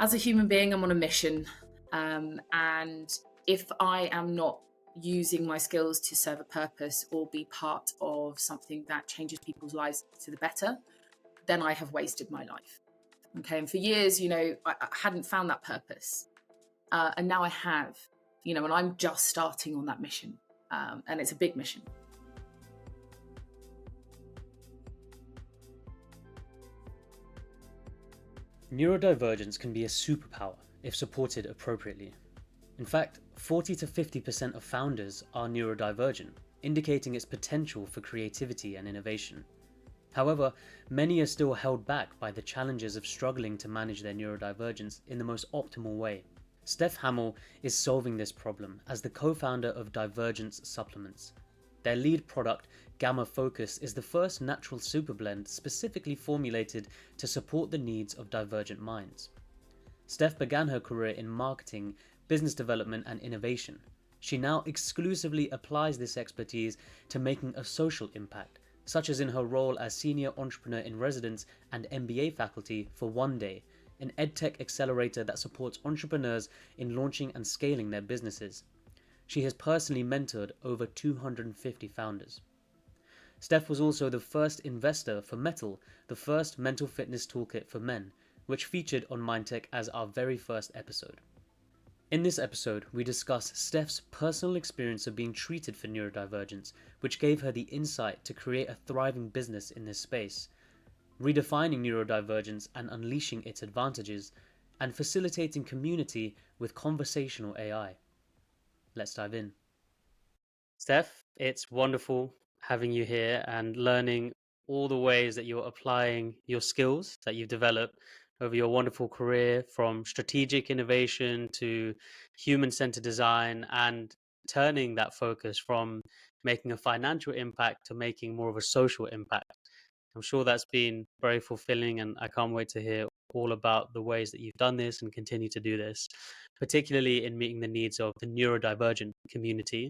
As a human being, I'm on a mission. And if I am not using my skills to serve a purpose or be part of something that changes people's lives to the better, then I have wasted my life. Okay. And for years, I hadn't found that purpose. And now I have, and I'm just starting on that mission. And it's a big mission. Neurodivergence can be a superpower if supported appropriately. In fact, 40 to 50% of founders are neurodivergent, indicating its potential for creativity and innovation. However, many are still held back by the challenges of struggling to manage their neurodivergence in the most optimal way. Steph Hamill is solving this problem as the co-founder of Divergence Supplements. Their lead product, Gamma Focus, is the first natural superblend specifically formulated to support the needs of divergent minds. Steph began her career in marketing, business development, and innovation. She now exclusively applies this expertise to making a social impact, such as in her role as Senior Entrepreneur in Residence and MBA faculty for Oneday, an EdTech accelerator that supports entrepreneurs in launching and scaling their businesses. She has personally mentored over 250 founders. Steph was also the first investor for Metal, the first mental fitness toolkit for men, which featured on MindTech as our very first episode. In this episode, we discuss Steph's personal experience of being treated for neurodivergence, which gave her the insight to create a thriving business in this space, redefining neurodivergence and unleashing its advantages, and facilitating community with conversational AI. Let's dive in. Steph, it's wonderful having you here and learning all the ways that you're applying your skills that you've developed over your wonderful career, from strategic innovation to human-centered design, and turning that focus from making a financial impact to making more of a social impact. I'm sure that's been very fulfilling, and I can't wait to hear all about the ways that you've done this and continue to do this, particularly in meeting the needs of the neurodivergent community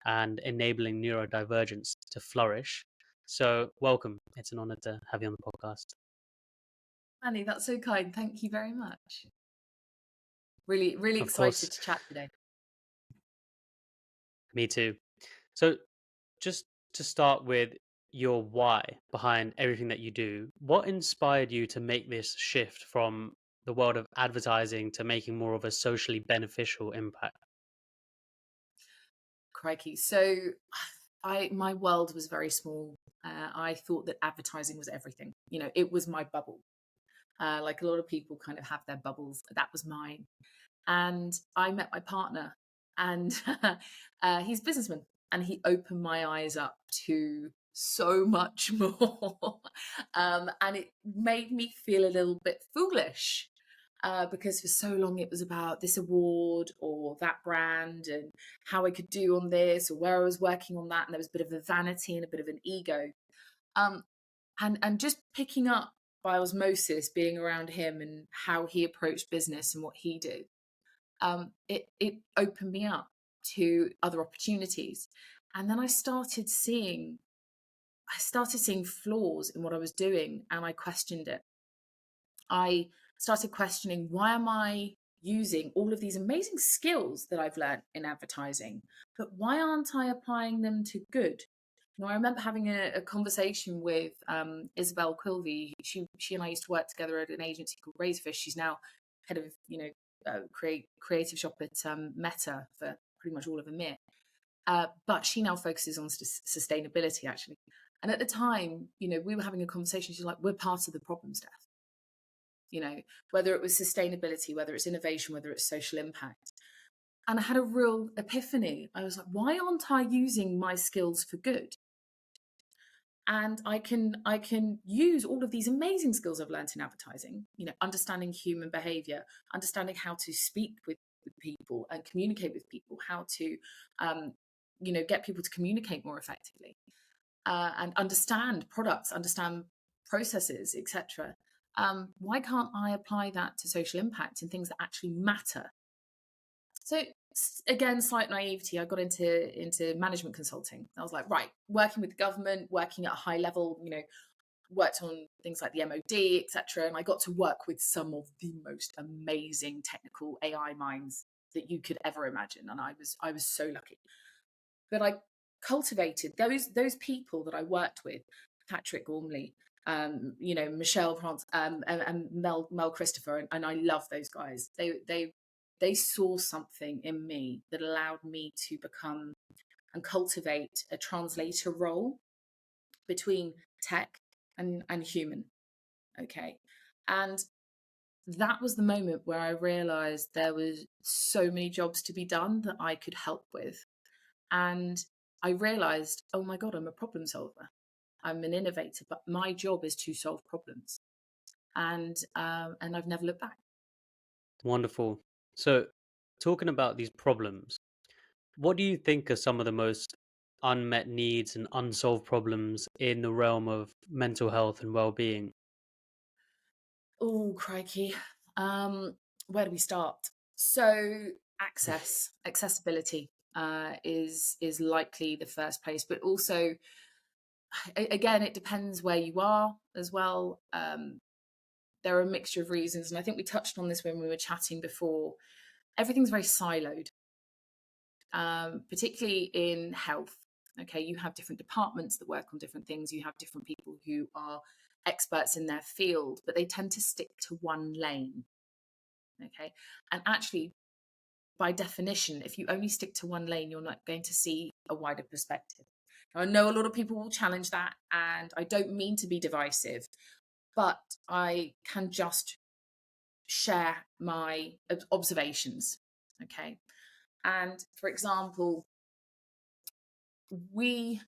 and enabling neurodivergence to flourish. So, welcome. It's an honor to have you on the podcast. Annie, that's so kind. Thank you very much. Really, really Of excited course. to chat today. Me too. So, just to start with your why behind everything that you do, what inspired you to make this shift from the world of advertising to making more of a socially beneficial impact? Crikey. So my world was very small. I thought that advertising was everything. It was my bubble. Like a lot of people kind of have their bubbles. That was mine. And I met my partner, and he's a businessman, and he opened my eyes up to so much more. And it made me feel a little bit foolish. Because for so long it was about this award or that brand and how I could do on this or where I was working on that, and there was a bit of a vanity and a bit of an ego. Um, and just picking up by osmosis, being around him and how he approached business and what he did, it opened me up to other opportunities. And then I started seeing flaws in what I was doing, and I questioned it. I started questioning, why am I using all of these amazing skills that I've learned in advertising, but why aren't I applying them to good? I remember having a conversation with Isabel Quilvey. She and I used to work together at an agency called Razorfish. She's now head of creative shop at Meta for pretty much all of EMEA. But she now focuses on sustainability, actually. And at the time, we were having a conversation. She's like, we're part of the problem, Steph. Whether it was sustainability, whether it's innovation, whether it's social impact. And I had a real epiphany. I was like, why aren't I using my skills for good? And I can use all of these amazing skills I've learned in advertising, understanding human behavior, understanding how to speak with people and communicate with people, how to, get people to communicate more effectively, and understand products, understand processes, etc. Why can't I apply that to social impact and things that actually matter? So again, slight naivety, I got into management consulting. I was like, right, working with the government, working at a high level, worked on things like the MOD, etc. And I got to work with some of the most amazing technical AI minds that you could ever imagine. And I was so lucky. But I cultivated those people that I worked with, Patrick Gormley, Michelle France, and Mel Christopher, and I love those guys. They saw something in me that allowed me to become and cultivate a translator role between tech and human. Okay. And that was the moment where I realized there was so many jobs to be done that I could help with. And I realized, oh my God, I'm a problem solver. I'm an innovator, but my job is to solve problems. And I've never looked back. Wonderful. So, talking about these problems, what do you think are some of the most unmet needs and unsolved problems in the realm of mental health and well-being? Oh, crikey. Where do we start? So accessibility is likely the first place, but also again, it depends where you are as well. There are a mixture of reasons, and I think we touched on this when we were chatting before. Everything's very siloed, particularly in health. Okay, you have different departments that work on different things. You have different people who are experts in their field, but they tend to stick to one lane. Okay, and actually, by definition, if you only stick to one lane, you're not going to see a wider perspective. Now, I know a lot of people will challenge that, and I don't mean to be divisive, but I can just share my observations. Okay, and for example, we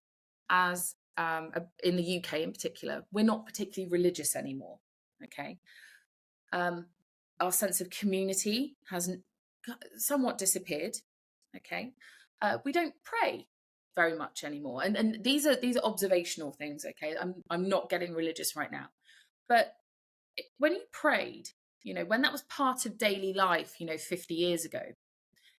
as in the UK in particular, we're not particularly religious anymore. Okay, um, our sense of community has somewhat disappeared. Okay, we don't pray very much anymore, and these are observational things. Okay, I'm not getting religious right now, but when you prayed, when that was part of daily life, 50 years ago,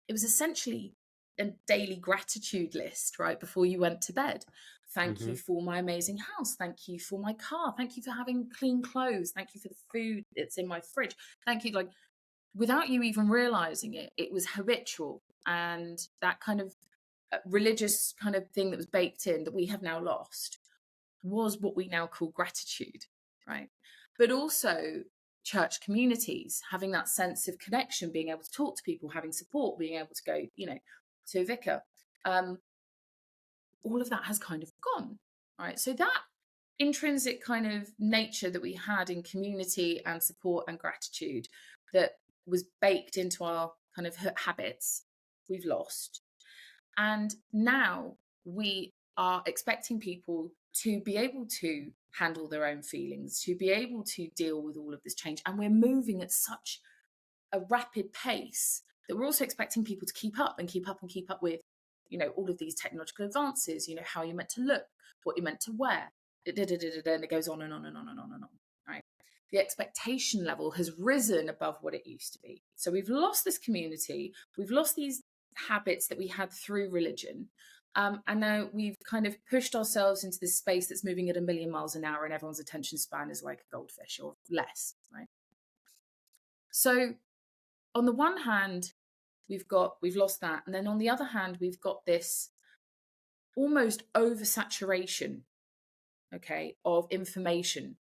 it was essentially a daily gratitude list right before you went to bed. Thank you Hmm. for my amazing house. Thank you for my car. Thank you for having clean clothes. Thank you for the food that's in my fridge. Thank you. Like, without you even realizing it, it was habitual. And that kind of religious kind of thing that was baked in that we have now lost was what we now call gratitude, right? But also church communities, having that sense of connection, being able to talk to people, having support, being able to go, to a vicar. Um, all of that has kind of gone, right? So that intrinsic kind of nature that we had in community and support and gratitude that was baked into our kind of habits, we've lost. And now we are expecting people to be able to handle their own feelings, to be able to deal with all of this change. And we're moving at such a rapid pace that we're also expecting people to keep up and keep up and keep up with, all of these technological advances, how you're meant to look, what you're meant to wear, and it goes on and on and on and on and on, right? The expectation level has risen above what it used to be. So we've lost this community, we've lost these habits that we had through religion. And now we've kind of pushed ourselves into this space that's moving at 1,000,000 miles an hour, and everyone's attention span is like a goldfish or less, right? So on the one hand, we've lost that, and then on the other hand, we've got this almost oversaturation, okay, of information.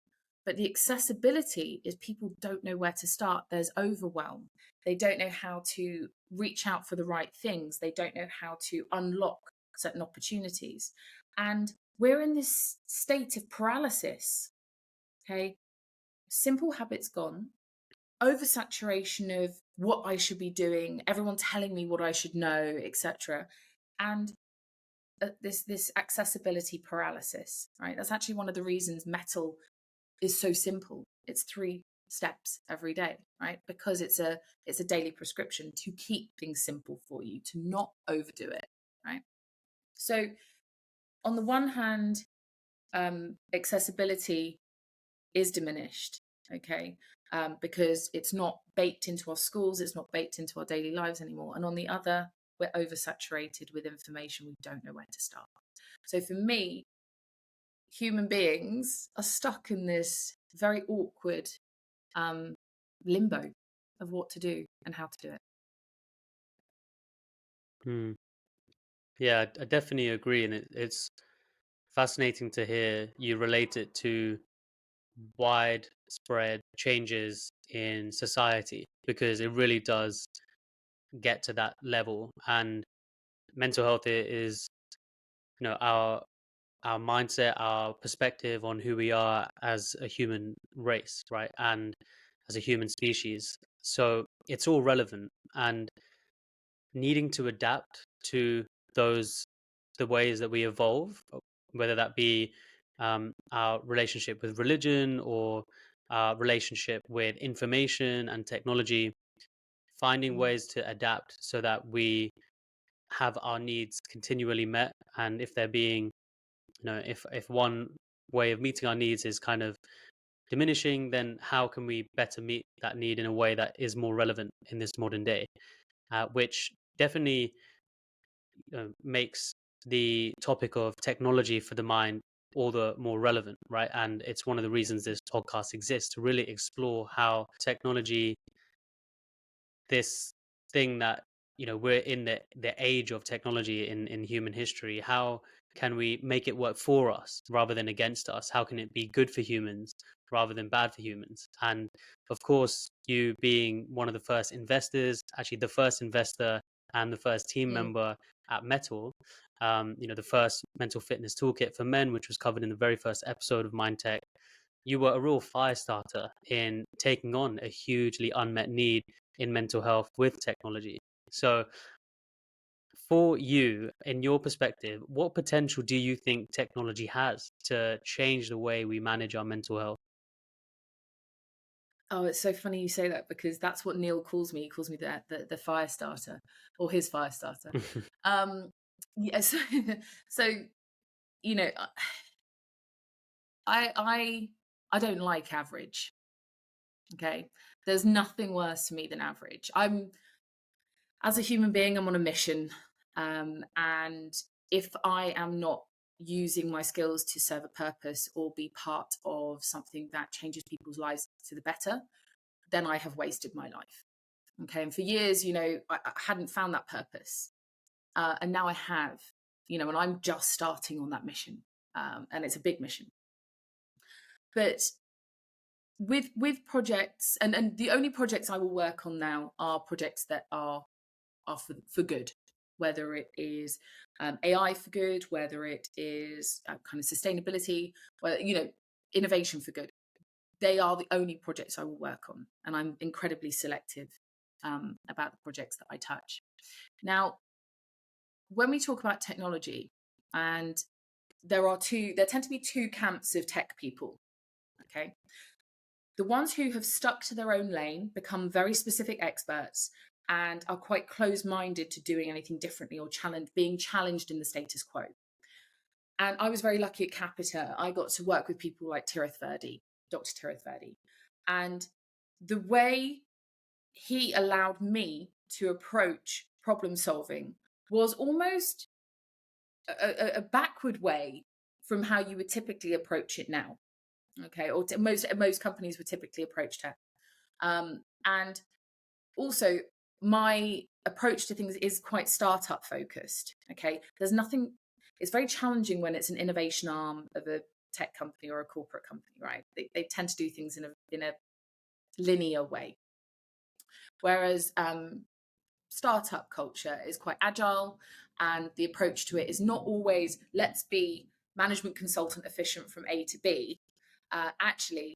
But the accessibility is people don't know where to start. There's overwhelm. They don't know how to reach out for the right things. They don't know how to unlock certain opportunities. And we're in this state of paralysis. Okay. Simple habits gone, oversaturation of what I should be doing, everyone telling me what I should know, etc. And this accessibility paralysis, right? That's actually one of the reasons metal is so simple. It's 3 steps every day, right? Because it's a daily prescription to keep things simple for you, to not overdo it, right? So on the one hand, accessibility is diminished, okay, because it's not baked into our schools, it's not baked into our daily lives anymore. And on the other, we're oversaturated with information. We don't know where to start. So for me, human beings are stuck in this very awkward um, limbo of what to do and how to do it. Hmm. Yeah, I definitely agree, and it's fascinating to hear you relate it to widespread changes in society because it really does get to that level. And mental health is, our mindset, our perspective on who we are as a human race, right, and as a human species. So it's all relevant, and needing to adapt to those the ways that we evolve, whether that be our relationship with religion or our relationship with information and technology, finding Mm, ways to adapt so that we have our needs continually met. And if they're being, if one way of meeting our needs is kind of diminishing, then how can we better meet that need in a way that is more relevant in this modern day? Which definitely makes the topic of technology for the mind all the more relevant, right? And it's one of the reasons this podcast exists, to really explore how technology, this thing that, we're in the age of technology in human history, how can we make it work for us rather than against us? How can it be good for humans rather than bad for humans? And of course, you being one of the first investors, actually the first investor and the first team mm. member at Metal, the first mental fitness toolkit for men, which was covered in the very first episode of Mindtech, you were a real fire starter in taking on a hugely unmet need in mental health with technology. So, for you, in your perspective, what potential do you think technology has to change the way we manage our mental health? Oh, it's so funny you say that because that's what Neil calls me. He calls me the fire starter, or his fire starter. Um, yeah, so, so you know, I I I don't like average. Okay, there's nothing worse to me than average. As a human being, I'm on a mission, and if I am not using my skills to serve a purpose or be part of something that changes people's lives for the better, then I have wasted my life. Okay. And for years, I hadn't found that purpose. And now I have, and I'm just starting on that mission. And it's a big mission. But with projects, and the only projects I will work on now are projects that are for good, whether it is AI for good, whether it is kind of sustainability, well, innovation for good. They are the only projects I will work on, and I'm incredibly selective about the projects that I touch. Now, when we talk about technology, and there tend to be two camps of tech people. Okay, the ones who have stuck to their own lane, become very specific experts, and are quite close-minded to doing anything differently or being challenged in the status quo. And I was very lucky at Capita. I got to work with people like Dr. Tirith Verdi. And the way he allowed me to approach problem solving was almost a backward way from how you would typically approach it now. Okay, or most companies would typically approach it. And also, my approach to things is quite startup focused. Okay, it's very challenging when it's an innovation arm of a tech company or a corporate company, right? They tend to do things in a linear way, whereas startup culture is quite agile, and the approach to it is not always let's be management consultant efficient from A to B. Actually,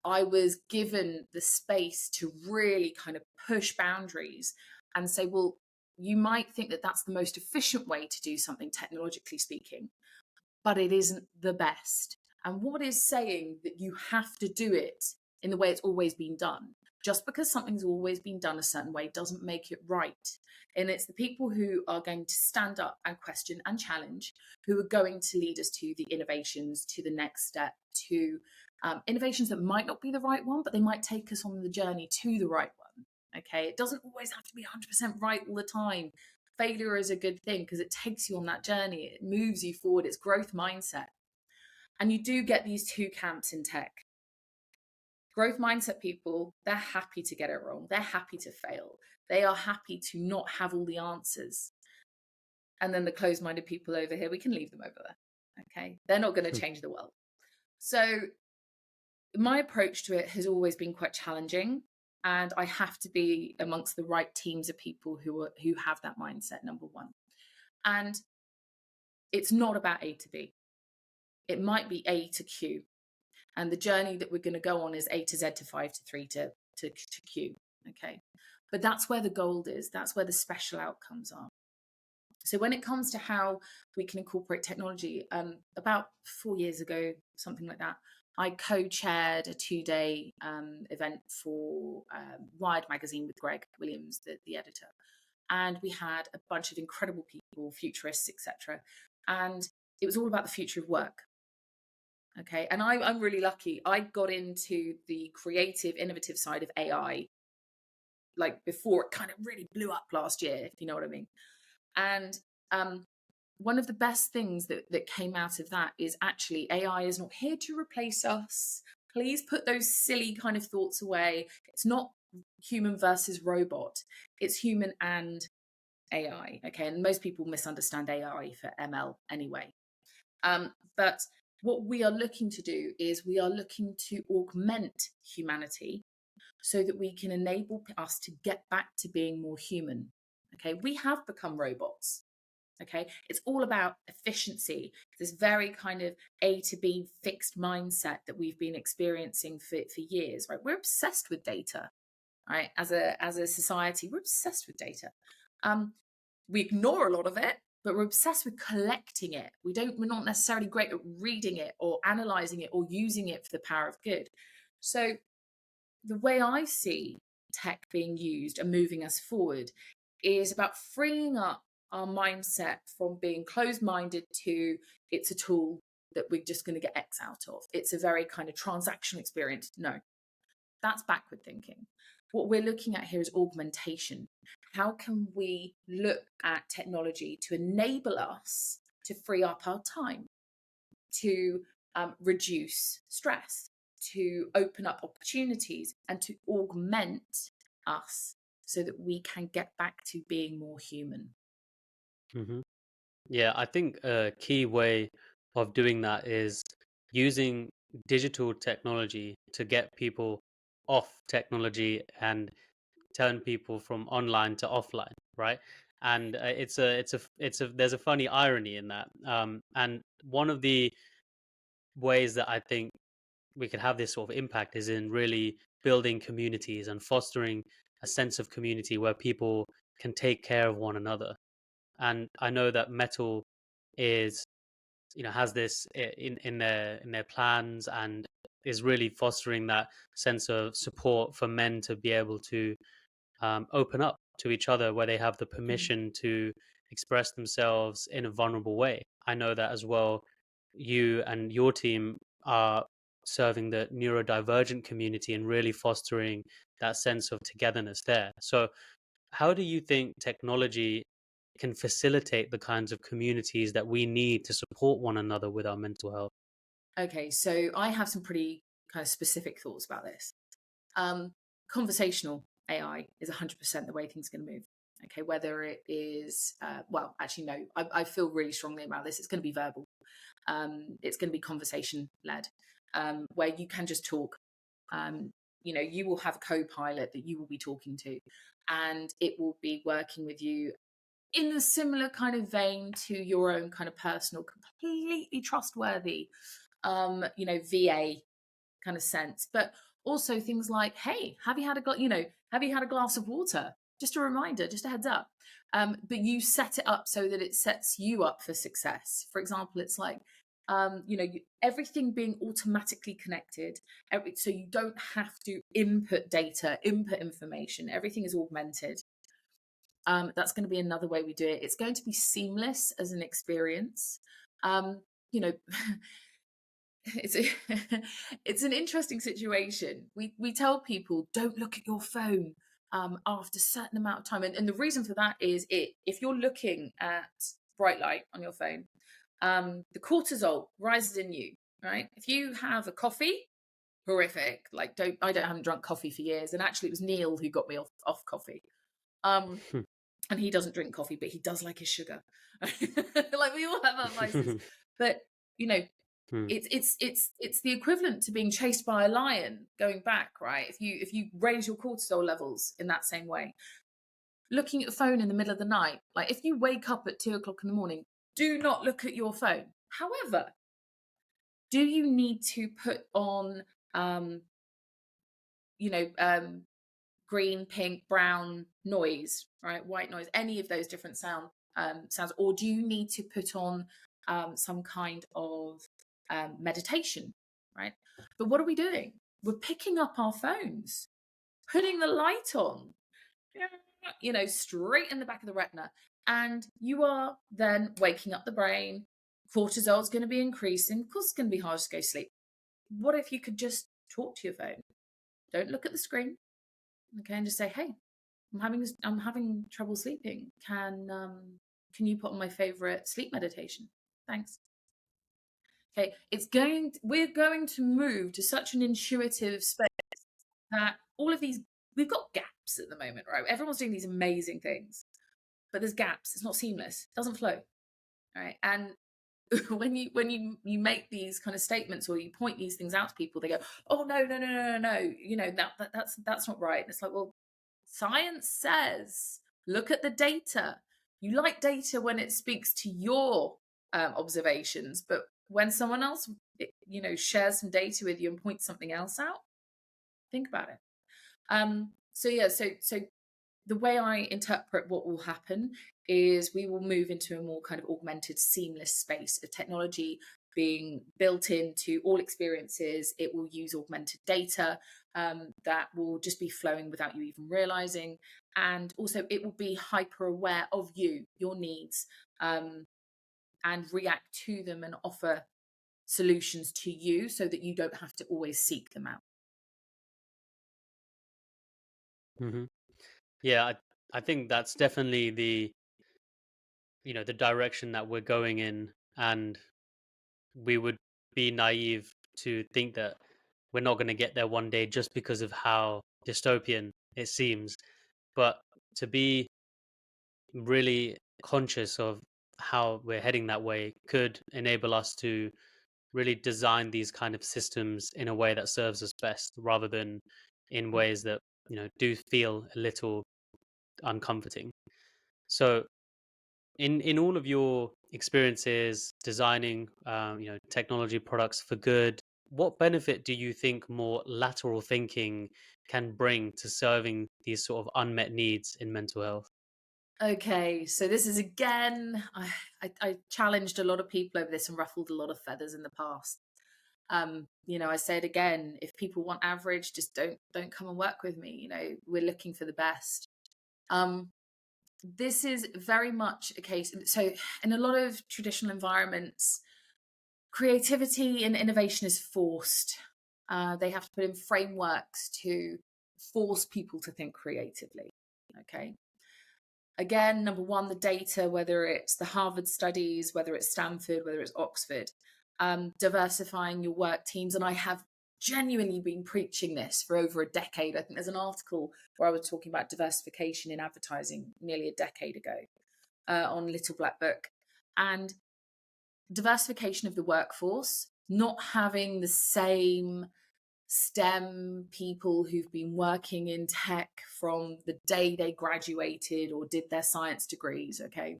I was given the space to really kind of push boundaries and say, well, you might think that that's the most efficient way to do something, technologically speaking, but it isn't the best. And what is saying that you have to do it in the way it's always been done? Just because something's always been done a certain way doesn't make it right. And it's the people who are going to stand up and question and challenge who are going to lead us to the innovations, to the next step, to innovations that might not be the right one, but they might take us on the journey to the right one. Okay, it doesn't always have to be 100% right all the time. Failure is a good thing because it takes you on that journey, it moves you forward, it's growth mindset. And you do get these two camps in tech. Growth mindset people, they're happy to get it wrong. They're happy to fail. They are happy to not have all the answers. And then the closed-minded people over here, we can leave them over there. Okay. They're not going to change the world. So my approach to it has always been quite challenging. And I have to be amongst the right teams of people who have that mindset, number one. And it's not about A to B. It might be A to Q. And the journey that we're going to go on is A to Z to 5 to 3 to Q. Okay. But that's where the gold is. That's where the special outcomes are. So when it comes to how we can incorporate technology, about 4 years ago, something like that, I co-chaired a 2-day event for Wired magazine with Greg Williams, the editor. And we had a bunch of incredible people, futurists, etc. And it was all about the future of work. Okay. And I'm really lucky. I got into the creative, innovative side of AI, like before it kind of really blew up last year, if you know what I mean. And one of the best things that came out of that is actually AI is not here to replace us. Please put those silly kind of thoughts away. It's not human versus robot. It's human and AI. Okay. And most people misunderstand AI for ML anyway. But what we are looking to do is we are looking to augment humanity so that we can enable us to get back to being more human. Okay, we have become robots. Okay, it's all about efficiency, this very kind of A to B fixed mindset that we've been experiencing for years, right? We're obsessed with data, right? As a society, we're obsessed with data. We ignore a lot of it, but we're obsessed with collecting it. We're not necessarily great at reading it or analyzing it or using it for the power of good. So the way I see tech being used and moving us forward is about freeing up our mindset from being closed-minded to it's a tool that we're just going to get X out of. It's a very kind of transactional experience. No, that's backward thinking. What we're looking at here is augmentation. How can we look at technology to enable us to free up our time, to reduce stress, to open up opportunities, and to augment us so that we can get back to being more human? Hmm. Yeah, I think a key way of doing that is using digital technology to get people off technology and turn people from online to offline, right? And there's a funny irony in that. And one of the ways that I think we could have this sort of impact is in really building communities and fostering a sense of community where people can take care of one another. And I know that metal is, has this in their plans and is really fostering that sense of support for men to be able to open up to each other, where they have the Mm. permission to express themselves in a vulnerable way. I know that as well. You and your team are serving the neurodivergent community and really fostering that sense of togetherness there. So, how do you think technology can facilitate the kinds of communities that we need to support one another with our mental health? Okay, so I have some pretty kind of specific thoughts about this. Um, Conversational AI is 100% the way things are going to move. Okay, whether it is, well, actually, no, I feel really strongly about this. It's going to be verbal. It's going to be conversation led, where you can just talk. You will have a co-pilot that you will be talking to, and it will be working with you in a similar kind of vein to your own kind of personal, completely trustworthy, VA kind of sense. But also things like, hey, have you had have you had a glass of water? Just a reminder, just a heads up. But you set it up so that it sets you up for success. For example, it's like, everything being automatically connected, so you don't have to input data, input information. Everything is augmented. That's going to be another way we do it. It's going to be seamless as an experience. Um, you know, it's it's an interesting situation. We tell people don't look at your phone after a certain amount of time, and the reason for that is if you're looking at bright light on your phone, the cortisol rises in you. right? If you have a coffee, horrific. Like, haven't drunk coffee for years. And actually, it was Neil who got me off coffee. Um, Hmm. and he doesn't drink coffee, but he does like his sugar. Like, we all have our vices, but you know, Hmm. it's the equivalent to being chased by a lion going back, right? If you raise your cortisol levels in that same way, looking at the phone in the middle of the night, like if you wake up at 2 o'clock in the morning, do not look at your phone. However, do you need to put on um, you know, green, pink, brown noise, right? White noise, any of those different sounds, or do you need to put on some kind of meditation, right? But what are we doing? We're picking up our phones, putting the light on, straight in the back of the retina, and you are then waking up the brain. Cortisol is going to be increasing. Of course, it's going to be hard to go to sleep. What if you could just talk to your phone? Don't look at the screen, okay, and just say, "Hey, I'm having trouble sleeping. Can you put on my favorite sleep meditation? Thanks." Okay, we're going to move to such an intuitive space that all of these we've got gaps at the moment, right? Everyone's doing these amazing things, but there's gaps. It's not seamless. It doesn't flow, right? And when you make these kind of statements or you point these things out to people, they go, "Oh, no, no, no, no, no, no. That's not right." And it's like, well, science says, look at the data. You like data when it speaks to your observations, but when someone else, shares some data with you and points something else out, think about it. So the way I interpret what will happen is we will move into a more kind of augmented, seamless space of technology being built into all experiences. It will use augmented data that will just be flowing without you even realizing. And also, it will be hyper aware of you, your needs, and react to them and offer solutions to you so that you don't have to always seek them out. Hmm. Yeah, I think that's definitely the direction that we're going in, and we would be naive to think that we're not going to get there one day just because of how dystopian it seems. But to be really conscious of how we're heading that way could enable us to really design these kind of systems in a way that serves us best rather than in ways that do feel a little uncomforting. So in all of your experiences designing technology products for good, what benefit do you think more lateral thinking can bring to serving these sort of unmet needs in mental health? Okay, so this is again, I challenged a lot of people over this and ruffled a lot of feathers in the past. I said again, if people want average, just don't come and work with me. We're looking for the best. Um, this is very much a case. So, in a lot of traditional environments, creativity and innovation is forced. They have to put in frameworks to force people to think creatively. Okay. Again, number one, the data, whether it's the Harvard studies, whether it's Stanford, whether it's Oxford, diversifying your work teams. And I have genuinely been preaching this for over a decade. I think there's an article where I was talking about diversification in advertising nearly a decade ago on Little Black Book. And diversification of the workforce, not having the same STEM people who've been working in tech from the day they graduated or did their science degrees, okay?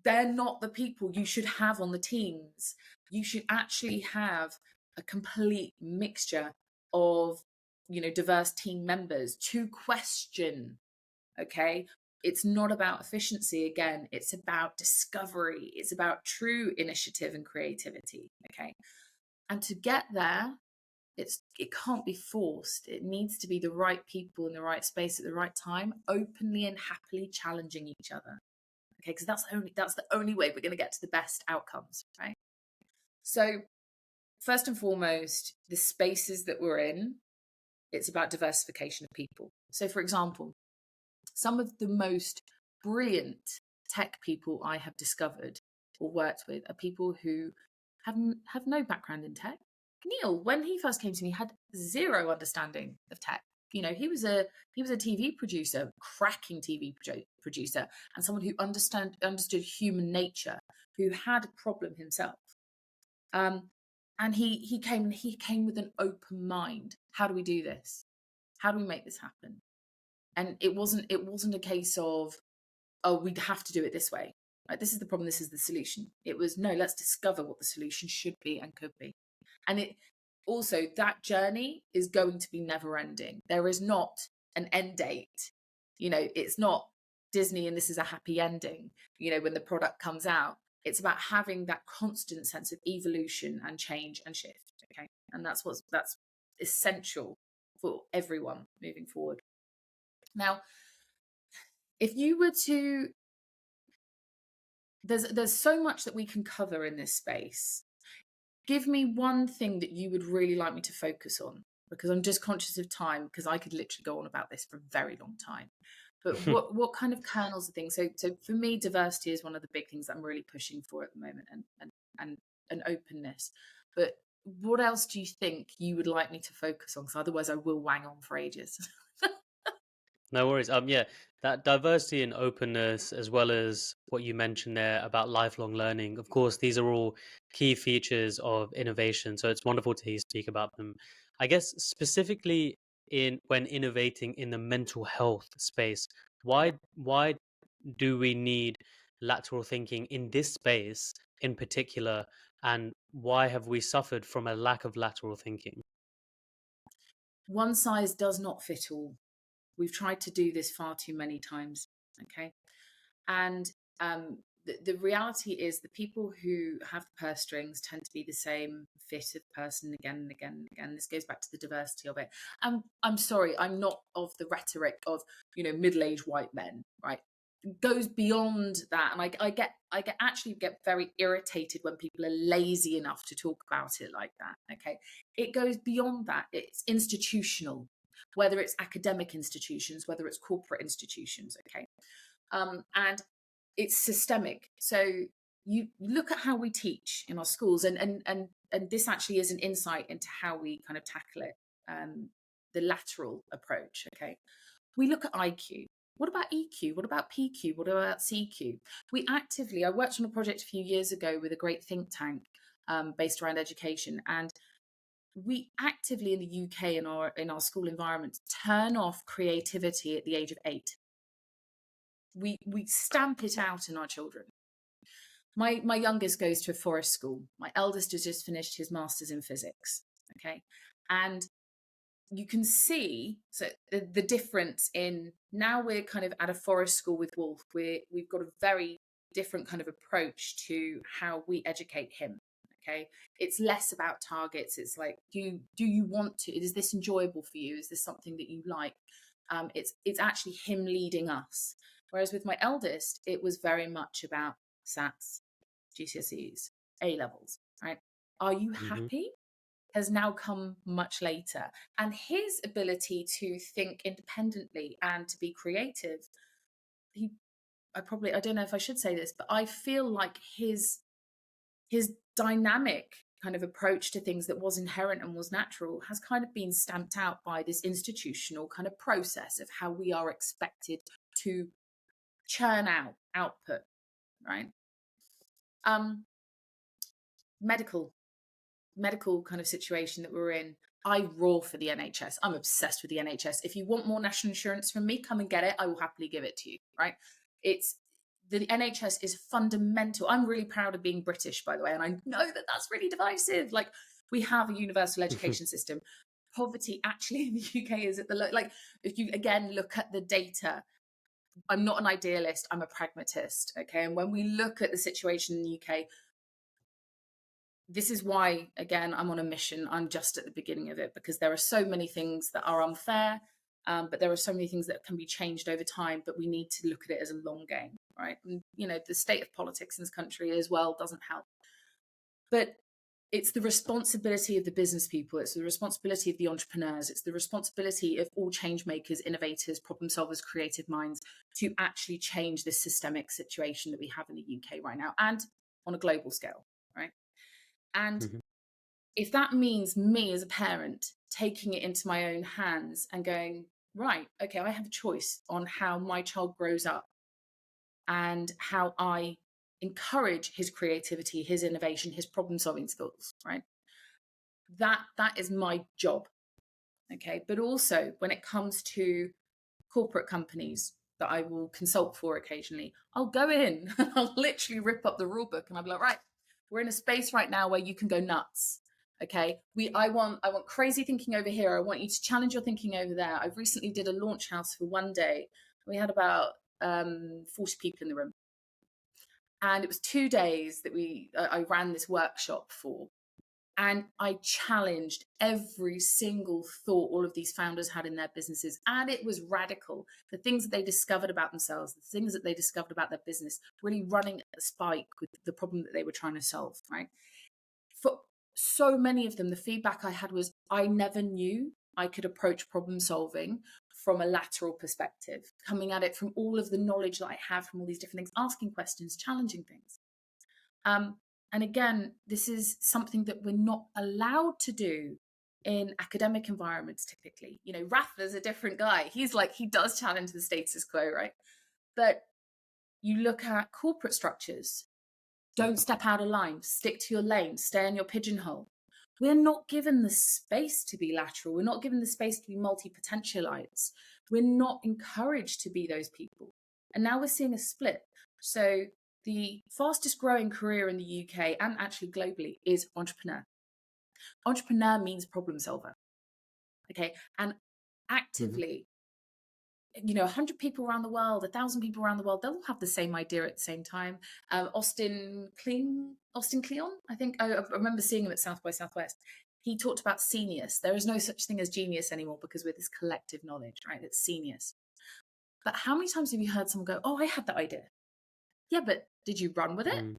They're not the people you should have on the teams. You should actually have a complete mixture of, diverse team members to question, okay? It's not about efficiency again, it's about discovery, it's about true initiative and creativity, okay? And to get there, it can't be forced. It needs to be the right people in the right space at the right time, openly and happily challenging each other. Okay, because that's the only way we're going to get to the best outcomes, right? So first and foremost, the spaces that we're in, it's about diversification of people. So for example, some of the most brilliant tech people I have discovered or worked with are people who have no background in tech. Neil, when he first came to me, had zero understanding of tech. He was a TV producer, cracking TV producer, and someone who understood human nature, who had a problem himself. And he came with an open mind. How do we do this? How do we make this happen? And it wasn't a case of, oh, we'd have to do it this way. Like, this is the problem, this is the solution. It was, no, let's discover what the solution should be and could be. And it also, that journey is going to be never ending. There is not an end date. It's not Disney and this is a happy ending, when the product comes out. It's about having that constant sense of evolution and change and shift. Okay. And that's essential for everyone moving forward. Now, if you were to, there's so much that we can cover in this space. Give me one thing that you would really like me to focus on, because I'm just conscious of time, because I could literally go on about this for a very long time. But what kind of kernels of things? So for me, diversity is one of the big things that I'm really pushing for at the moment, and openness. But what else do you think you would like me to focus on? Because otherwise I will wang on for ages. No worries. Yeah, that diversity and openness, as well as what you mentioned there about lifelong learning. Of course, these are all key features of innovation. So it's wonderful to hear you speak about them. I guess specifically in when innovating in the mental health space, Yeah. why do we need lateral thinking in this space in particular, and why have we suffered from a lack of lateral thinking? One size does not fit all. We've tried to do this far too many times. Okay. And the reality is the people who have the purse strings tend to be the same fit of person again and again and again. This goes back to the diversity of it. I'm sorry, I'm not of the rhetoric of, middle-aged white men, right? It goes beyond that. And I actually get very irritated when people are lazy enough to talk about it like that. Okay. It goes beyond that. It's institutional, whether it's academic institutions, whether it's corporate institutions. Okay. And it's systemic. So you look at how we teach in our schools, and this actually is an insight into how we kind of tackle it. The lateral approach. Okay, we look at IQ. What about EQ? What about PQ? What about CQ? I worked on a project a few years ago with a great think tank based around education, and we actively in the UK in our school environments turn off creativity at the age of 8. We stamp it out in our children. My youngest goes to a forest school. My eldest has just finished his master's in physics. Okay. And you can see the difference in, now we're kind of at a forest school with Wolf. We've got a very different kind of approach to how we educate him. Okay. It's less about targets. It's like, do you want to, is this enjoyable for you? Is this something that you like? It's actually him leading us. Whereas with my eldest, it was very much about SATs, GCSEs, A levels, right? Are you Hmm. happy? Has now come much later. And his ability to think independently and to be creative, I don't know if I should say this, but I feel like his dynamic kind of approach to things that was inherent and was natural has kind of been stamped out by this institutional kind of process of how we are expected to churn out output, right? Medical kind of situation that we're in. I roar for the NHS. I'm obsessed with the NHS. If you want more national insurance from me, come and get it. I will happily give it to you, right? It's the NHS is fundamental. I'm really proud of being British, by the way, and I know that that's really divisive. Like, we have a universal education system. Poverty actually in the UK is at the like, if you again look at the data, I'm not an idealist, I'm a pragmatist. Okay. And when we look at the situation in the UK, this is why, again, I'm on a mission. I'm just at the beginning of it, because there are so many things that are unfair, but there are so many things that can be changed over time. But we need to look at it as a long game, right? And, the state of politics in this country as well doesn't help. But it's the responsibility of the business people. It's the responsibility of the entrepreneurs. It's the responsibility of all change makers, innovators, problem solvers, creative minds to actually change this systemic situation that we have in the UK right now and on a global scale, right? And Mhm. if that means me as a parent taking it into my own hands and going, right, okay, I have a choice on how my child grows up and how I encourage his creativity, his innovation, his problem solving skills, right? That is my job. Okay. But also when it comes to corporate companies that I will consult for occasionally, I'll go in and I'll literally rip up the rule book and I'll be like, right, we're in a space right now where you can go nuts. Okay. I want crazy thinking over here. I want you to challenge your thinking over there. I've recently did a launch house for Oneday. We had about 40 people in the room. And it was 2 days that I ran this workshop for. And I challenged every single thought all of these founders had in their businesses. And it was radical. The things that they discovered about themselves, the things that they discovered about their business, really running at a spike with the problem that they were trying to solve, right? For so many of them, the feedback I had was, I never knew I could approach problem solving from a lateral perspective, coming at it from all of the knowledge that I have from all these different things, asking questions, challenging things. Um, and again, this is something that we're not allowed to do in academic environments typically. You know, Rafa's a different guy. He's like, he does challenge the status quo, right? But you look at corporate structures, don't step out of line, stick to your lane, stay in your pigeonhole. We're not given the space to be lateral. We're not given the space to be multi-potentialites. We're not encouraged to be those people. And now we're seeing a split. So the fastest growing career in the UK and actually globally is entrepreneur. Entrepreneur means problem solver. Okay. And Mhm. actively, 100 people around the world, 1,000 people around the world, they'll all have the same idea at the same time. Austin Kleon, I think, I remember seeing him at South by Southwest. He talked about senius. There is no such thing as genius anymore because we're this collective knowledge, right? It's senius. But how many times have you heard someone go, oh, I had that idea? Yeah, but did you run with it? Mm.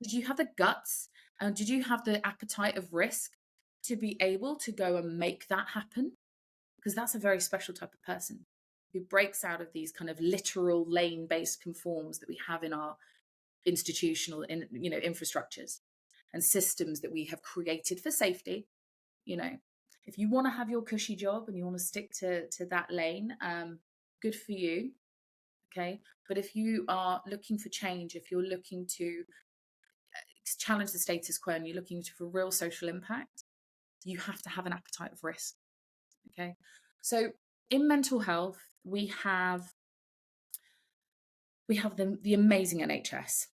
Did you have the guts? And did you have the appetite of risk to be able to go and make that happen? Because that's a very special type of person who breaks out of these kind of literal lane-based conforms that we have in our institutional infrastructures and systems that we have created for safety. If you want to have your cushy job and you want to stick to that lane, good for you. Okay. But if you are looking for change, if you're looking to challenge the status quo and you're looking for real social impact, you have to have an appetite of risk. Okay. So in mental health, we have the amazing NHS,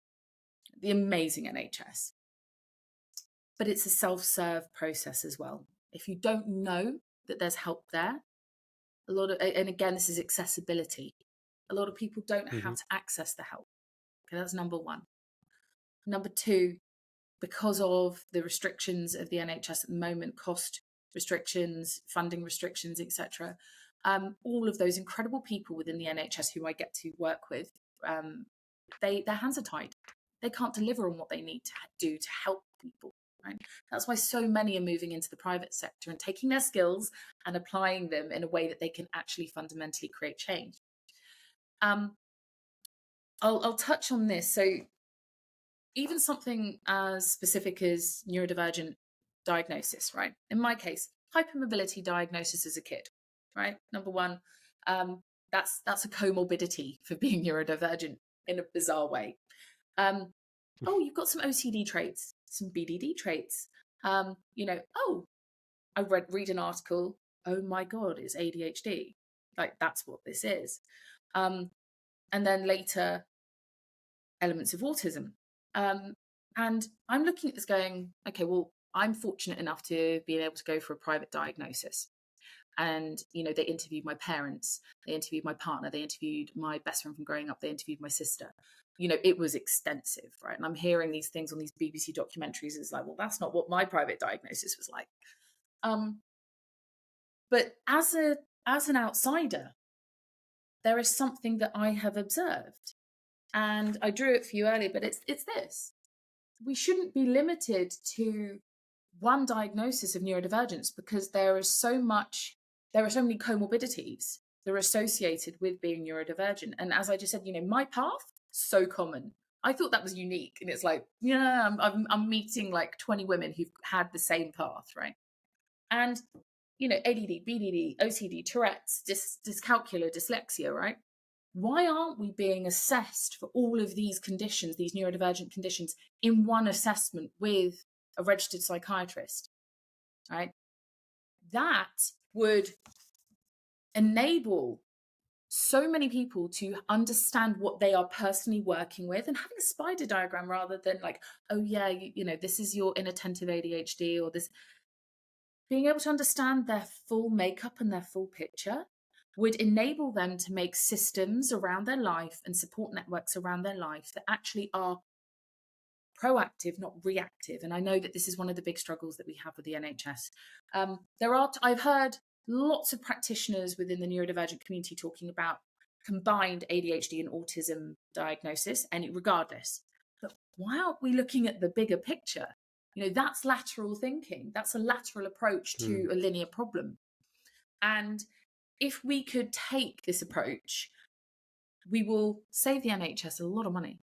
but it's a self-serve process as well. If you don't know that there's help there, and again, this is accessibility. A lot of people don't know how Mhm. to access the help. Okay, that's number one. Number two, because of the restrictions of the NHS at the moment, cost restrictions, funding restrictions, etc. All of those incredible people within the NHS who I get to work with, their hands are tied. They can't deliver on what they need to do to help people. Right? That's why so many are moving into the private sector and taking their skills and applying them in a way that they can actually fundamentally create change. I'll touch on this. So even something as specific as neurodivergent diagnosis, right? In my case, hypermobility diagnosis as a kid, right? Number one, that's a comorbidity for being neurodivergent in a bizarre way. Oh, you've got some OCD traits, some BDD traits. Oh, I read an article. Oh my God, it's ADHD. Like that's what this is. And then later, elements of autism. And I'm looking at this going, okay, well, I'm fortunate enough to be able to go for a private diagnosis. And, they interviewed my parents, they interviewed my partner, they interviewed my best friend from growing up, they interviewed my sister. It was extensive, right? And I'm hearing these things on these BBC documentaries. It's like, well, that's not what my private diagnosis was like. But as an outsider, there is something that I have observed. And I drew it for you earlier, but it's this. We shouldn't be limited to one diagnosis of neurodivergence because there are so many comorbidities that are associated with being neurodivergent. And as I just said, my path, so common. I thought that was unique. And it's like, yeah, I'm meeting like 20 women who've had the same path, right? And, ADD, BDD, OCD, Tourette's, dyscalculia, dyslexia, right? Why aren't we being assessed for all of these conditions, these neurodivergent conditions, in one assessment with a registered psychiatrist, right? That would enable so many people to understand what they are personally working with, and having a spider diagram rather than like, oh yeah, this is your inattentive ADHD, or this. Being able to understand their full makeup and their full picture would enable them to make systems around their life and support networks around their life that actually are proactive, not reactive. And I know that this is one of the big struggles that we have with the NHS. I've heard lots of practitioners within the neurodivergent community talking about combined ADHD and autism diagnosis, and regardless. But why aren't we looking at the bigger picture? That's lateral thinking. That's a lateral approach Hmm. to a linear problem. And if we could take this approach, we will save the NHS a lot of money.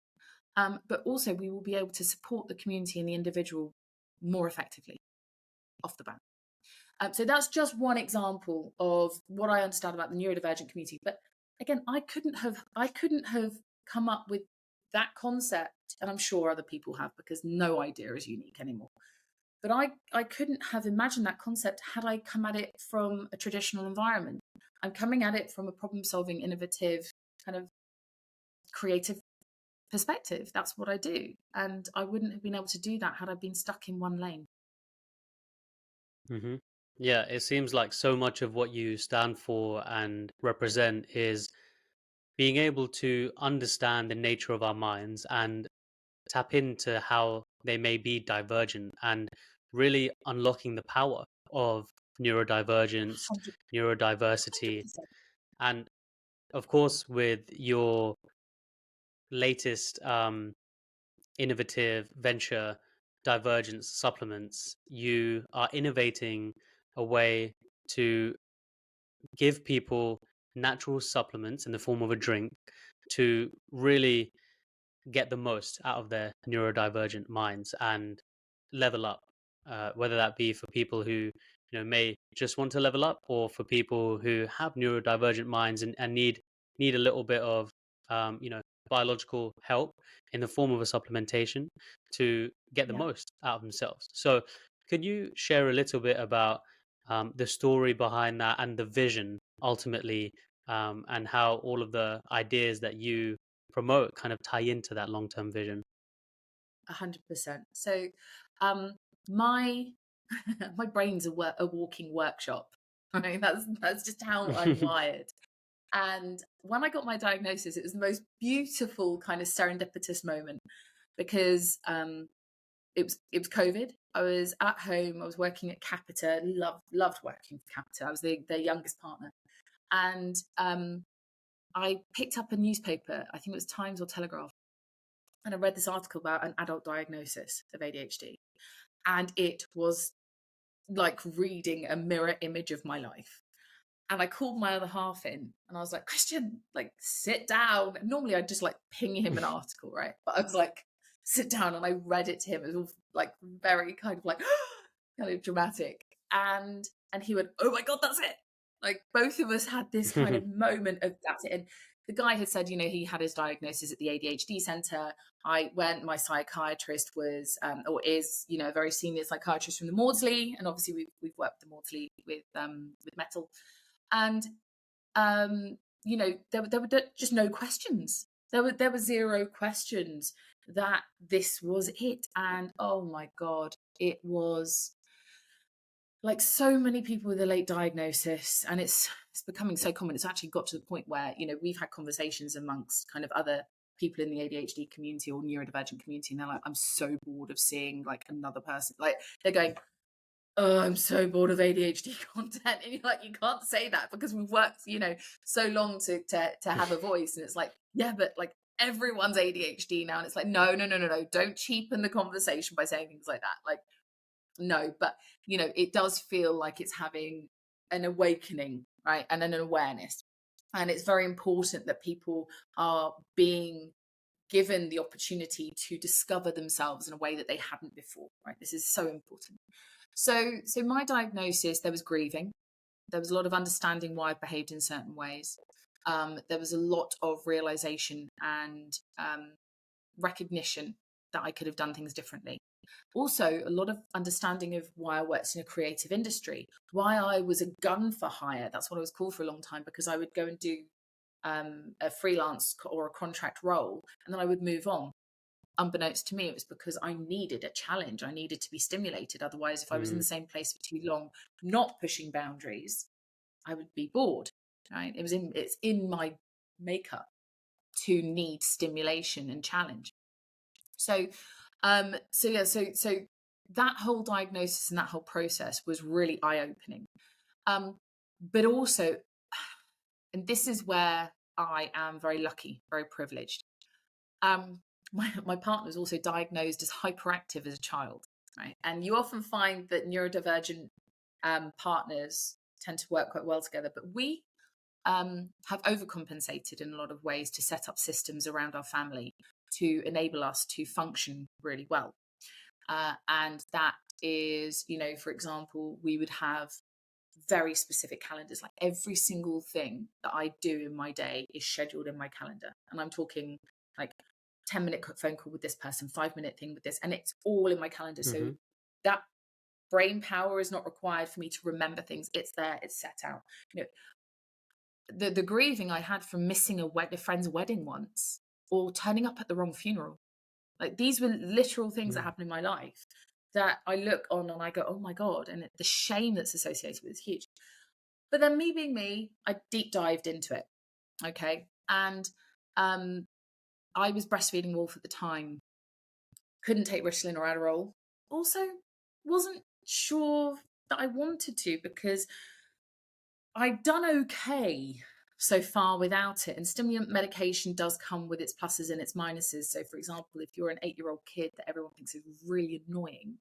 But also we will be able to support the community and the individual more effectively off the bat. So that's just one example of what I understand about the neurodivergent community. But again, I couldn't have come up with that concept, and I'm sure other people have, because no idea is unique anymore. But I couldn't have imagined that concept had I come at it from a traditional environment. I'm coming at it from a problem-solving, innovative, kind of creative perspective. That's what I do. And I wouldn't have been able to do that had I been stuck in one lane. Hmm. Yeah, it seems like so much of what you stand for and represent is being able to understand the nature of our minds and tap into how they may be divergent, and really unlocking the power of neurodivergence, 100, neurodiversity, and of course, with your latest innovative venture, Divergence Supplements, you are innovating a way to give people natural supplements in the form of a drink to really get the most out of their neurodivergent minds and level up, whether that be for people who may just want to level up, or for people who have neurodivergent minds and need a little bit of biological help in the form of a supplementation to get the Yeah, most out of themselves. So could you share a little bit about the story behind that and the vision ultimately, and how all of the ideas that you promote kind of tie into that long-term vision? 100%. So, my my brain's a walking workshop. I mean, that's just how I'm wired. And when I got my diagnosis, it was the most beautiful kind of serendipitous moment, because it was COVID. I was at home. I was working at Capita. Loved working for Capita. I was their youngest partner, and I picked up a newspaper. I think it was Times or Telegraph, and I read this article about an adult diagnosis of ADHD, and it was like reading a mirror image of my life. And I called my other half in, and I was like, Christian, like, sit down. Normally I'd just like ping him an article, right? But I was like, sit down, and I read it to him. It was all like very kind of like kind of dramatic. And he went, oh my God, that's it. Like, both of us had this kind of moment of that's it. And the guy had said, he had his diagnosis at the ADHD center. I went, my psychiatrist was, or is, a very senior psychiatrist from the Maudsley. And obviously we've worked with the Maudsley with metal. And there were just no questions. There were zero questions that this was it. And oh my God, it was like so many people with a late diagnosis, and it's becoming so common. It's actually got to the point where we've had conversations amongst kind of other people in the ADHD community or neurodivergent community, and they're like, I'm so bored of seeing like another person. Like, they're going, oh, I'm so bored of ADHD content. And you're like, you can't say that, because we've worked, so long to have a voice. And it's like, yeah, but like everyone's ADHD now. And it's like, no, no, no, no, no. Don't cheapen the conversation by saying things like that. Like, no, but it does feel like it's having an awakening, right? And an awareness. And it's very important that people are being given the opportunity to discover themselves in a way that they hadn't before, right? This is so important. So my diagnosis, there was grieving. There was a lot of understanding why I behaved in certain ways. There was a lot of realization and recognition that I could have done things differently. Also, a lot of understanding of why I worked in a creative industry, why I was a gun for hire. That's what I was called for a long time, because I would go and do a freelance or a contract role, and then I would move on. Unbeknownst to me, it was because I needed a challenge. I needed to be stimulated. Otherwise, if I was in the same place for too long, not pushing boundaries, I would be bored. Right? It's in my makeup to need stimulation and challenge. So that whole diagnosis and that whole process was really eye-opening. But also, and this is where I am very lucky, very privileged. My partner was also diagnosed as hyperactive as a child, right? And you often find that neurodivergent partners tend to work quite well together, but we have overcompensated in a lot of ways to set up systems around our family to enable us to function really well. And that is, for example, we would have very specific calendars. Like every single thing that I do in my day is scheduled in my calendar. And I'm talking like 10-minute phone call with this person, 5-minute thing with this, and it's all in my calendar. So that brain power is not required for me to remember things. It's there, it's set out. The grieving I had from missing a friend's wedding once, or turning up at the wrong funeral. Like these were literal things that happened in my life that I look on and I go, oh my God. And the shame that's associated with it is huge. But then me being me, I deep dived into it. Okay. And I was breastfeeding Wolf at the time, couldn't take Ritalin or Adderall. Also wasn't sure that I wanted to, because I'd done okay so far without it. And stimulant medication does come with its pluses and its minuses. So, for example, if you're an 8-year-old kid that everyone thinks is really annoying,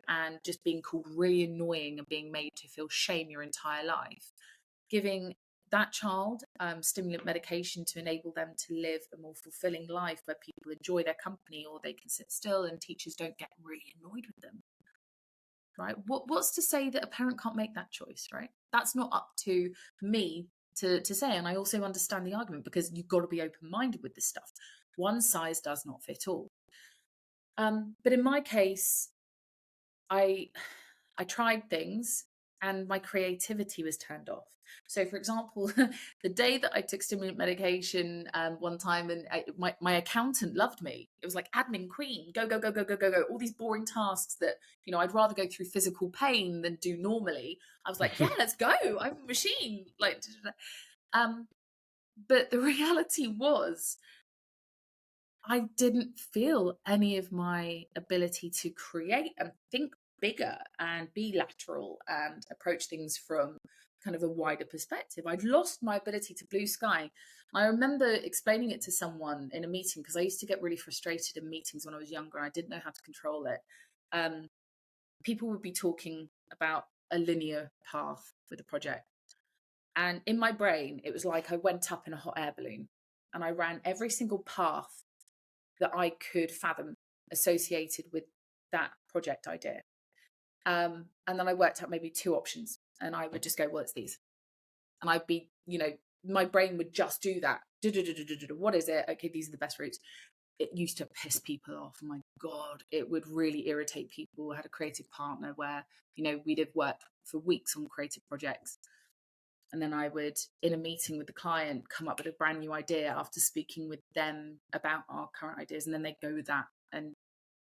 and just being called really annoying and being made to feel shame your entire life, giving that child stimulant medication to enable them to live a more fulfilling life where people enjoy their company or they can sit still and teachers don't get really annoyed with them. Right? What's to say that a parent can't make that choice, right? That's not up to me to say. And I also understand the argument, because you've got to be open-minded with this stuff. One size does not fit all. But in my case, I tried things and my creativity was turned off. So, for example, the day that I took stimulant medication one time, and my accountant loved me. It was like admin queen, go, go, go, go, go, go, go. All these boring tasks that, I'd rather go through physical pain than do normally. I was like, yeah, let's go. I'm a machine. But the reality was, I didn't feel any of my ability to create and think bigger and be lateral and approach things from kind of a wider perspective. I'd lost my ability to blue sky. I remember explaining it to someone in a meeting, because I used to get really frustrated in meetings when I was younger and I didn't know how to control it. People would be talking about a linear path with a project. And in my brain, it was like I went up in a hot air balloon and I ran every single path that I could fathom associated with that project idea. And then I worked out maybe 2 options, and I would just go, well, it's these. And I'd be, my brain would just do that. What is it? Okay, these are the best routes. It used to piss people off. Oh my God, it would really irritate people. I had a creative partner where, we'd have worked for weeks on creative projects. And then I would, in a meeting with the client, come up with a brand new idea after speaking with them about our current ideas. And then they'd go with that. And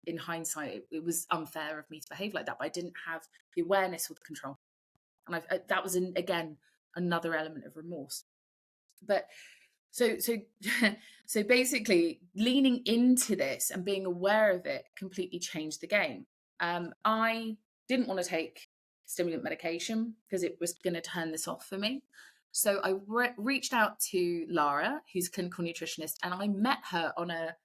in hindsight, it was unfair of me to behave like that, but I didn't have the awareness or the control. And that was, again, another element of remorse. But so basically leaning into this and being aware of it completely changed the game. I didn't want to take stimulant medication because it was going to turn this off for me. So I reached out to Lara, who's a clinical nutritionist, and I met her on a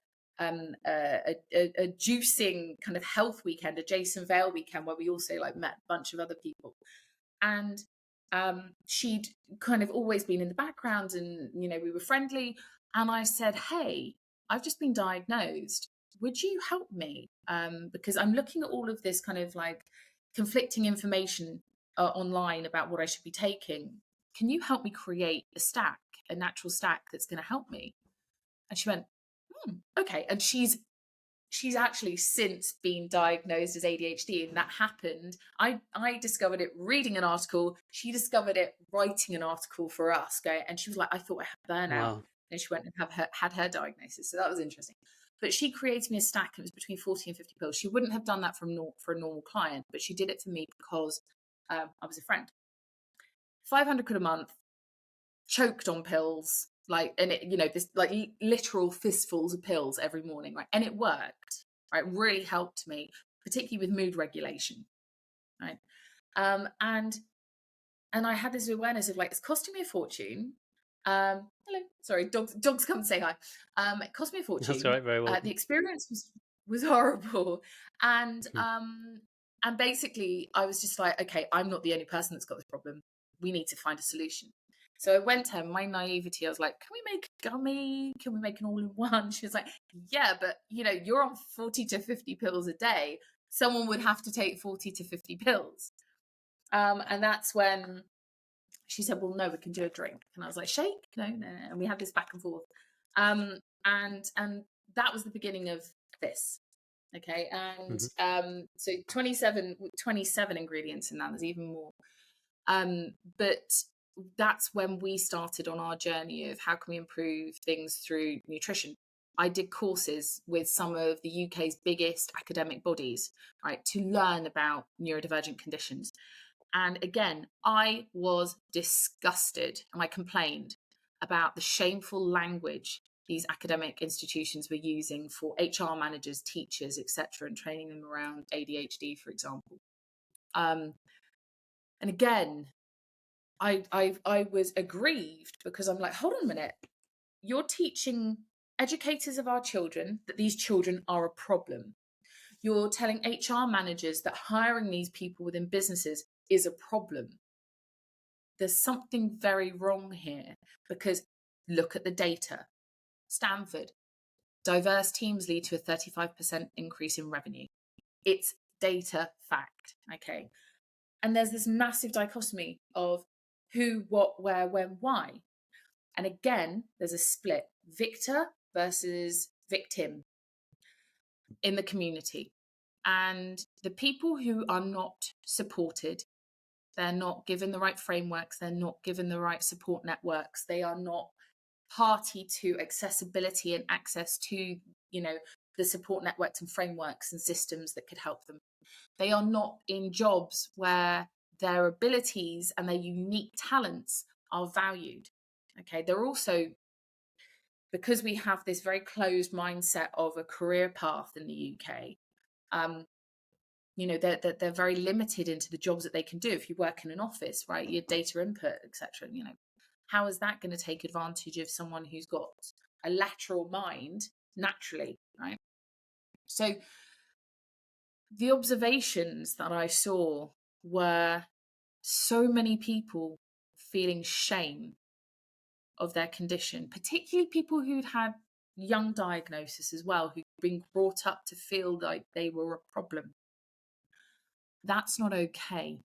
juicing kind of health weekend, a Jason Vale weekend, where we also met a bunch of other people. And she'd kind of always been in the background, and we were friendly. And I said, hey, I've just been diagnosed. Would you help me? Because I'm looking at all of this kind of like conflicting information online about what I should be taking. Can you help me create a natural stack that's going to help me? And she went, okay. And she's actually since been diagnosed as ADHD, and that happened. I discovered it reading an article. She discovered it writing an article for us. And she was like, I thought I had burnout. Wow. And she went and had her diagnosis. So that was interesting. But she created me a stack. It was between 40 and 50 pills. She wouldn't have done that for a normal client, but she did it for me because I was a friend. 500 quid a month, choked on pills, like, and it, this like literal fistfuls of pills every morning, right? And it worked, right? Really helped me, particularly with mood regulation, right? And I had this awareness of like, it's costing me a fortune. Hello, sorry, dogs come and say hi. It cost me a That's fortune. all right. Very The welcome. experience was horrible, and basically I was just like, okay, I'm not the only person that's got this problem. We need to find a solution. So I went to her, my naivety, I was like, can we make a gummy? Can we make an all-in-one? She was like, yeah, but you're on 40 to 50 pills a day. Someone would have to take 40 to 50 pills. And that's when she said, well, no, we can do a drink. And I was like, shake? No. And we had this back and forth. And that was the beginning of this. Okay. And Hmm. so 27 ingredients in that. There's even more. But that's when we started on our journey of how can we improve things through nutrition. I did courses with some of the UK's biggest academic bodies, right, to learn about neurodivergent conditions. And again, I was disgusted and I complained about the shameful language these academic institutions were using for HR managers, teachers, etc., and training them around ADHD, for example. And again, I was aggrieved because I'm like, hold on a minute, you're teaching educators of our children that these children are a problem. You're telling HR managers that hiring these people within businesses is a problem. There's something very wrong here, because look at the data. Stanford, diverse teams lead to a 35% increase in revenue. It's data fact, okay? And there's this massive dichotomy of who, what, where, when, why. And again, there's a split, victor versus victim in the community. And the people who are not supported, they're not given the right frameworks, they're not given the right support networks, they are not party to accessibility and access to, the support networks and frameworks and systems that could help them. They are not in jobs where their abilities and their unique talents are valued. Okay, they're also, because we have this very closed mindset of a career path in the UK, they're very limited into the jobs that they can do. If you work in an office, right, your data input, etc., how is that going to take advantage of someone who's got a lateral mind naturally, right? So the observations that I saw were so many people feeling shame of their condition, particularly people who'd had young diagnosis as well, who'd been brought up to feel like they were a problem. That's not okay.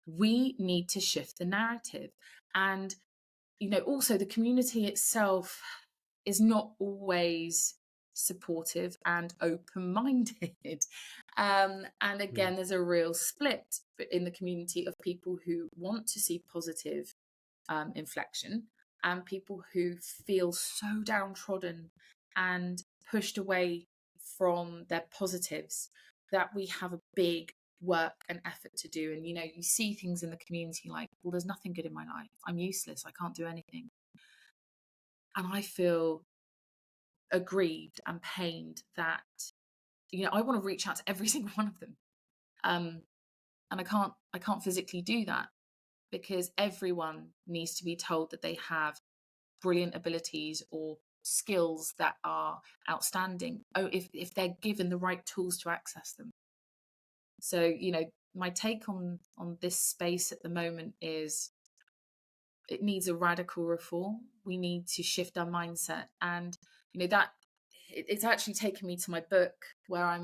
We need to shift the narrative. And, also the community itself is not always supportive and open-minded. And again, there's a real split in the community of people who want to see positive inflection and people who feel so downtrodden and pushed away from their positives that we have a big work and effort to do. And you see things in the community like, well, there's nothing good in my life, I'm useless, I can't do anything. And I feel aggrieved and pained that I want to reach out to every single one of them, and I can't physically do that, because everyone needs to be told that they have brilliant abilities or skills that are outstanding, if they're given the right tools to access them. So my take on this space at the moment is it needs a radical reform. We need to shift our mindset, and that it's actually taken me to my book where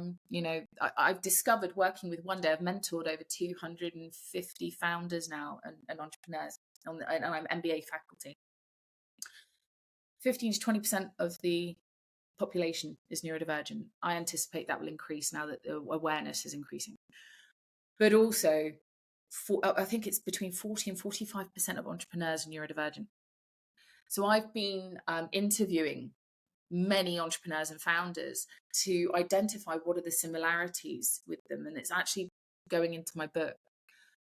I've discovered working with Oneday. I've mentored over 250 founders now and entrepreneurs, and I'm MBA faculty. 15 to 20% of the population is neurodivergent. I anticipate that will increase now that the awareness is increasing. But also, I think it's between 40 and 45% of entrepreneurs are neurodivergent. So I've been interviewing many entrepreneurs and founders to identify what are the similarities with them. And it's actually going into my book.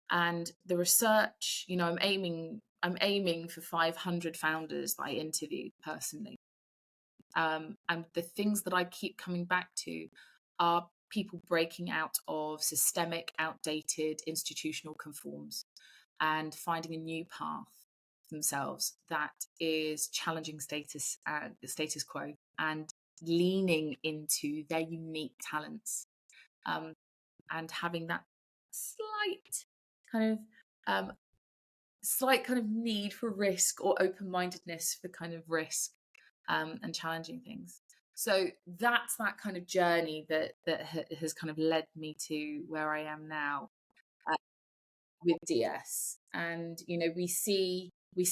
And the research, I'm aiming for 500 founders that I interview personally. And the things that I keep coming back to are people breaking out of systemic, outdated institutional conforms and finding a new path for themselves that is challenging the status quo, and leaning into their unique talents, and having that slight kind of need for risk, or open-mindedness for kind of risk, and challenging things. So that's that kind of journey that has kind of led me to where I am now, with DS. And we see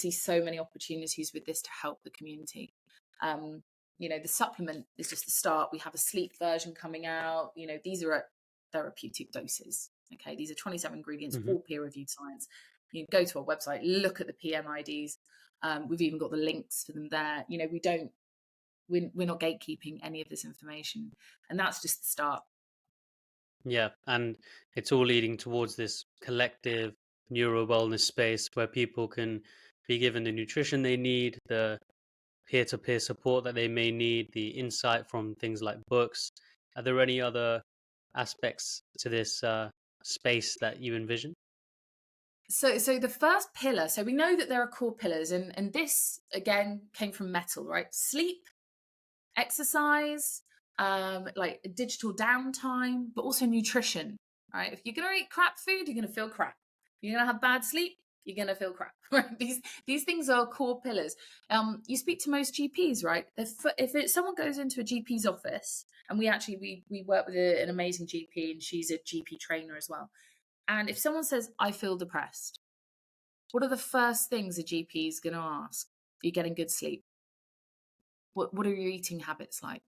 so many opportunities with this to help the community. The supplement is just the start. We have a sleep version coming out. These are at therapeutic doses. Okay, these are 27 ingredients, all peer-reviewed science. You can go to our website, look at the PMIDs. We've even got the links for them there. We're not gatekeeping any of this information, and that's just the start. Yeah, and it's all leading towards this collective neuro wellness space where people can be given the nutrition they need, the peer-to-peer support that they may need, the insight from things like books. Are there any other aspects to this space that you envision? So the first pillar, so we know that there are core pillars, and this again came from metal, right? Sleep, exercise, like digital downtime, but also nutrition, right? If you're going to eat crap food, you're going to feel crap. If you're going to have bad sleep, you're going to feel crap, right? These things are core pillars. You speak to most GPs, right? If someone goes into a GP's office, and we work with an amazing GP, and she's a GP trainer as well. And if someone says, I feel depressed, what are the first things a GP is going to ask? Are you getting good sleep? What are your eating habits like?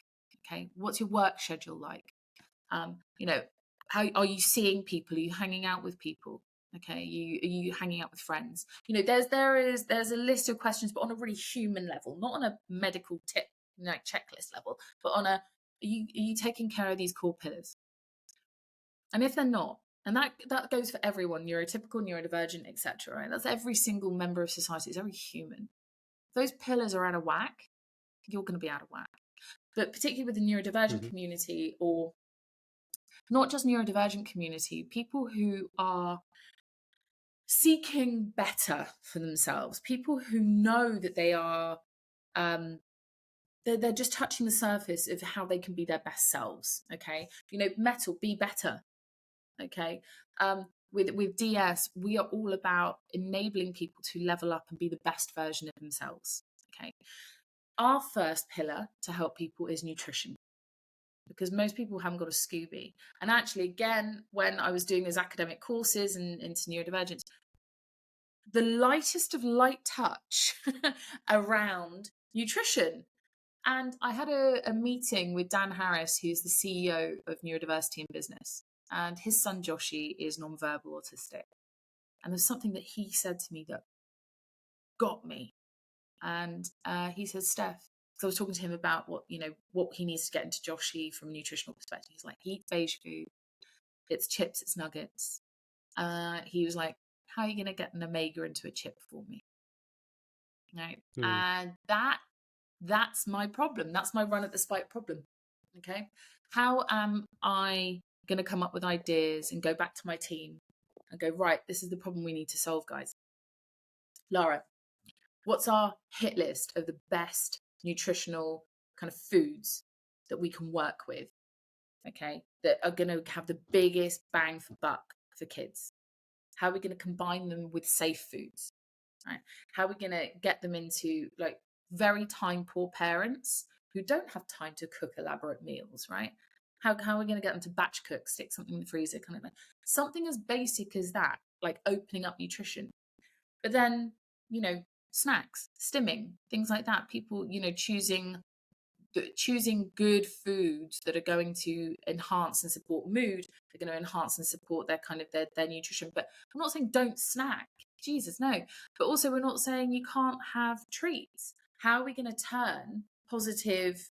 Okay, what's your work schedule like? How are you seeing people? Are you hanging out with people? Okay, are you hanging out with friends? There's a list of questions, but on a really human level, not on a medical tip checklist level, but on are you taking care of these core pillars? And if they're not, and that goes for everyone, neurotypical, neurodivergent, etc. Right? That's every single member of society. It's every human. If those pillars are out of whack, you're going to be out of whack. But particularly with the neurodivergent community, or not just neurodivergent community, people who are seeking better for themselves, people who know that they are, they're just touching the surface of how they can be their best selves. Okay, metal, be better. Okay, with DS, we are all about enabling people to level up and be the best version of themselves. Okay, our first pillar to help people is nutrition, because most people haven't got a Scooby. And actually, again, when I was doing those academic courses and into neurodivergence, the lightest of light touch around nutrition. And I had a meeting with Dan Harris, who's the CEO of Neurodiversity in Business. And his son, Joshi, is nonverbal autistic. And there's something that he said to me that got me. And he said, Steph, because I was talking to him about what he needs to get into Joshi from a nutritional perspective. He's like, eat beige food. It's chips, it's nuggets. He was like, how are you going to get an omega into a chip for me? Right. And that's my problem. That's my run at the spike problem. Okay. How am I going to come up with ideas and go back to my team and go, right, this is the problem we need to solve, guys. Lara, what's our hit list of the best nutritional kind of foods that we can work with? Okay. That are going to have the biggest bang for buck for kids. How are we going to combine them with safe foods? Right? How are we going to get them into like very time poor parents who don't have time to cook elaborate meals, right? How are we going to get them to batch cook, stick something in the freezer, kind of thing? Something as basic as that, like opening up nutrition. But then, snacks, stimming, things like that. People, choosing good foods that are going to enhance and support mood, they're going to enhance and support their kind of their nutrition. But I'm not saying don't snack, Jesus, no. But also we're not saying you can't have treats. How are we going to turn positive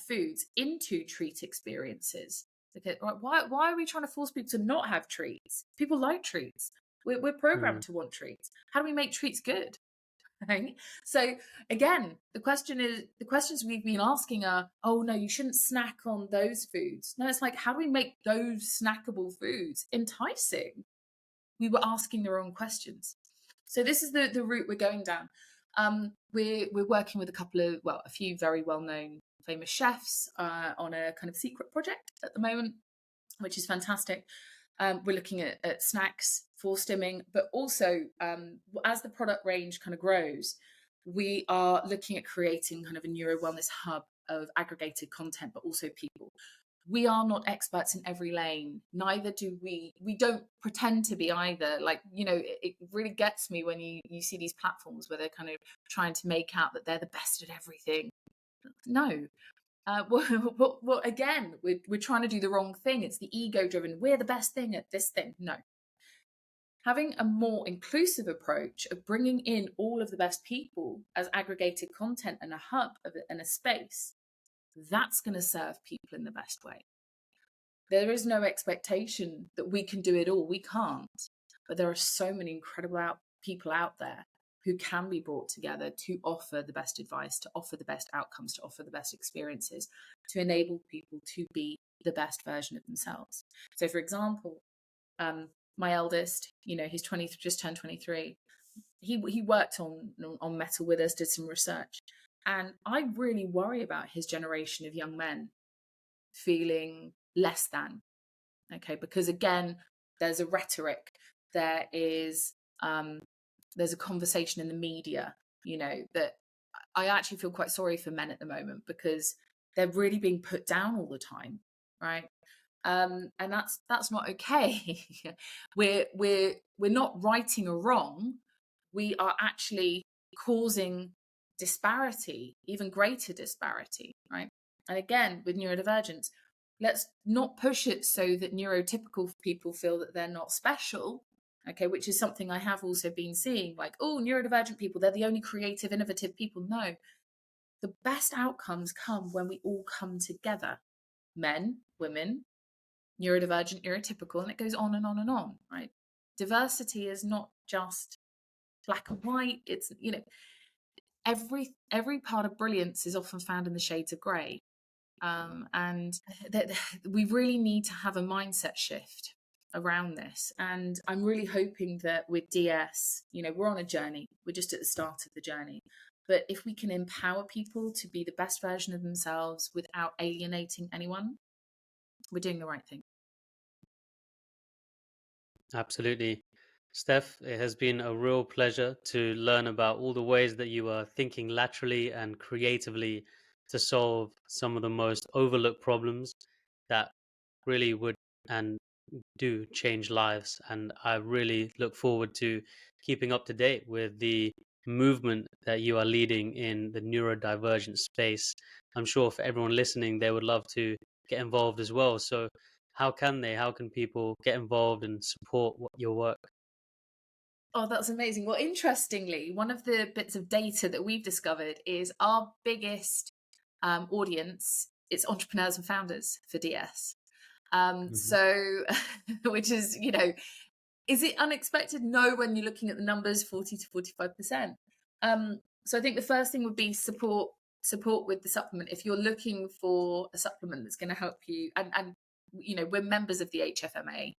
foods into treat experiences? Okay, right, why are we trying to force people to not have treats? People like treats. We're programmed to want treats. How do we make treats good? Right? So again, the questions we've been asking are, oh no, you shouldn't snack on those foods. No, it's like, how do we make those snackable foods enticing? We were asking the wrong questions. So this is the route we're going down. We're working with a few very well-known famous chefs on a kind of secret project at the moment, which is fantastic. We're looking at snacks for stimming, but also as the product range kind of grows, we are looking at creating kind of a neuro wellness hub of aggregated content, but also people. We are not experts in every lane. Neither do we. We don't pretend to be either. Like, it really gets me when you see these platforms where they're kind of trying to make out that they're the best at everything. No, well, again, we're trying to do the wrong thing. It's the ego-driven. We're the best thing at this thing. No. Having a more inclusive approach of bringing in all of the best people as aggregated content and a hub and a space, that's going to serve people in the best way. There is no expectation that we can do it all. We can't. But there are so many incredible people out there who can be brought together to offer the best advice, to offer the best outcomes, to offer the best experiences, to enable people to be the best version of themselves. So, for example, my eldest, he's just turned 23. He worked on metal with us, did some research, and I really worry about his generation of young men feeling less than. Okay, because again, there's a rhetoric, there's a conversation in the media, that I actually feel quite sorry for men at the moment because they're really being put down all the time, right? And that's not okay. we're not righting a wrong. We are actually causing disparity, even greater disparity, right? And again, with neurodivergence, let's not push it so that neurotypical people feel that they're not special. Okay, which is something I have also been seeing, like, oh, neurodivergent people, they're the only creative, innovative people. No, the best outcomes come when we all come together. Men, women, neurodivergent, neurotypical, and it goes on and on and on, right? Diversity is not just black and white. It's, every part of brilliance is often found in the shades of grey. And we really need to have a mindset shift around this. And I'm really hoping that with DS, we're on a journey. We're just at the start of the journey. But if we can empower people to be the best version of themselves without alienating anyone, we're doing the right thing. Absolutely. Steph, it has been a real pleasure to learn about all the ways that you are thinking laterally and creatively to solve some of the most overlooked problems that really would and do change lives. And I really look forward to keeping up to date with the movement that you are leading in the neurodivergent space. I'm sure for everyone listening, they would love to get involved as well. So how can people get involved and support your work? Oh, that's amazing. Well, interestingly, one of the bits of data that we've discovered is our biggest audience, it's entrepreneurs and founders for DS. So, which is, is it unexpected? No, when you're looking at the numbers, 40 to 45%. So I think the first thing would be support with the supplement. If you're looking for a supplement that's going to help you, and we're members of the HFMA.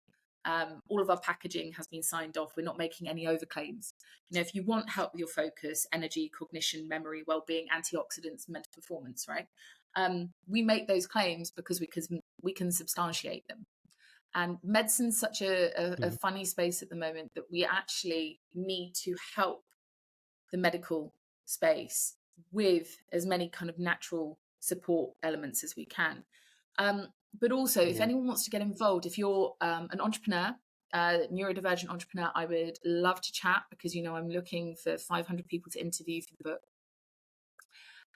All of our packaging has been signed off. We're not making any overclaims. If you want help with your focus, energy, cognition, memory, well-being, antioxidants, mental performance, right? We make those claims because we can substantiate them. And medicine's such a funny space at the moment that we actually need to help the medical space with as many kind of natural support elements as we can. But also, if Yeah. anyone wants to get involved, if you're an entrepreneur, neurodivergent entrepreneur, I would love to chat, because I'm looking for 500 people to interview for the book.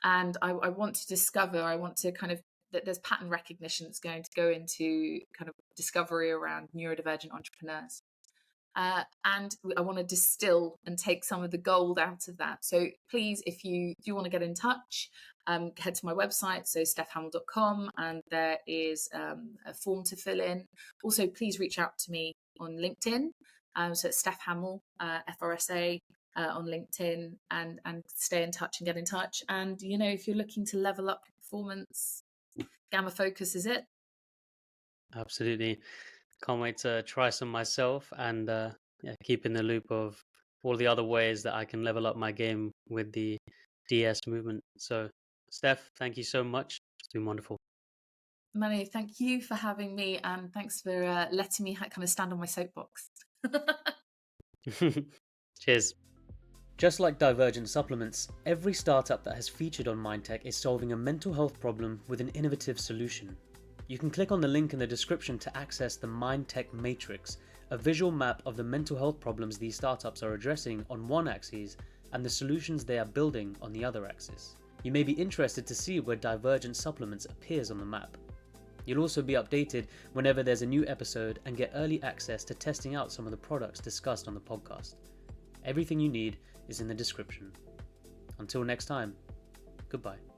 And I want to discover, I want to kind of, that there's pattern recognition that's going to go into kind of discovery around neurodivergent entrepreneurs. And I want to distill and take some of the gold out of that. So please, if you want to get in touch, head to my website, so stephhamill.com, and there is a form to fill in. Also, please reach out to me on LinkedIn. So it's Steph Hamill, FRSA, on LinkedIn, and stay in touch and get in touch. And, if you're looking to level up your performance, Gamma Focus is it. Absolutely. Can't wait to try some myself, and keep in the loop of all the other ways that I can level up my game with the DS movement. So, Steph, thank you so much. It's been wonderful. Manu, thank you for having me, and thanks for letting me kind of stand on my soapbox. Cheers. Just like Divergent Supplements, every startup that has featured on MindTech is solving a mental health problem with an innovative solution. You can click on the link in the description to access the MindTech Matrix, a visual map of the mental health problems these startups are addressing on one axis and the solutions they are building on the other axis. You may be interested to see where Divergent Supplements appears on the map. You'll also be updated whenever there's a new episode and get early access to testing out some of the products discussed on the podcast. Everything you need is in the description. Until next time, goodbye.